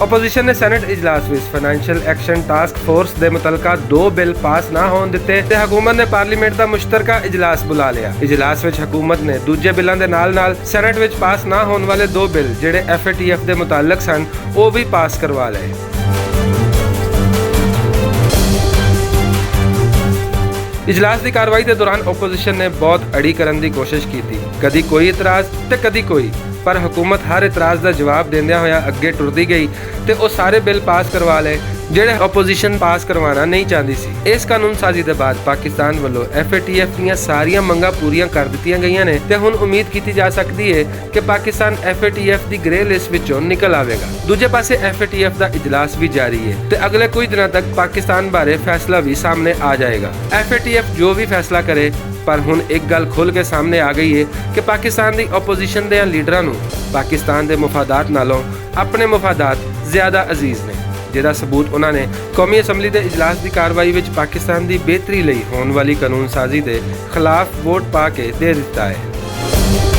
Opposition ने senate इजलास में फाइनैंशियल एक्शन टास्क फोर्स के मुतलका 2 बिल पास ना होने दिते ते हुकूमत ने पार्लीमेंट का मुश्तरका इजलास बुला लिया। इजलास में हुकूमत ने दूजे बिलों के नाल सैनेट में पास ना होने वाले 2 बिल जिहड़े FATF के मुतालक सन वो भी पास करवा लए। इजलास की कार्रवाई के दौरान ओपोजिशन ने बहुत अड़ी करने की कोशिश की थी, कदी कोई इतराज़ तो कदी कोई, पर हुकूमत हर इतराज़ का जवाब देंदिया होया अगे टुरदी गई तो वो सारे बिल पास करवा लए जिहड़े ओपोजिशन पास करवाना नहीं चाहती सी। इस कानून साजी के बाद पाकिस्तान वालों FATF ਦੀਆਂ सारियां मंगां पूरियां कर दित्तियां गईयां ने ते हुण उम्मीद की जा सकती है कि पाकिस्तान FATF की ग्रे लिस्ट विचों निकल आवेगा। दूजे पासे FATF का इजलास भी जारी है ते अगले कुछ दिनों तक पाकिस्तान बारे फैसला भी सामने आ जाएगा। FATF जो भी फैसला करे, पर हुण एक गल खुल के सामने आ गई है कि पाकिस्तान की ओपोजिशन के लीडरां नूं पाकिस्तान के मुफादात नालों अपने मुफादात ज़्यादा अजीज ने, जिहदा सबूत उन्होंने कौमी असैम्बली के इजलास की कार्रवाई में पाकिस्तान की बेहतरी लई होने वाली कानून साजी के खिलाफ वोट पा के दे दिता है।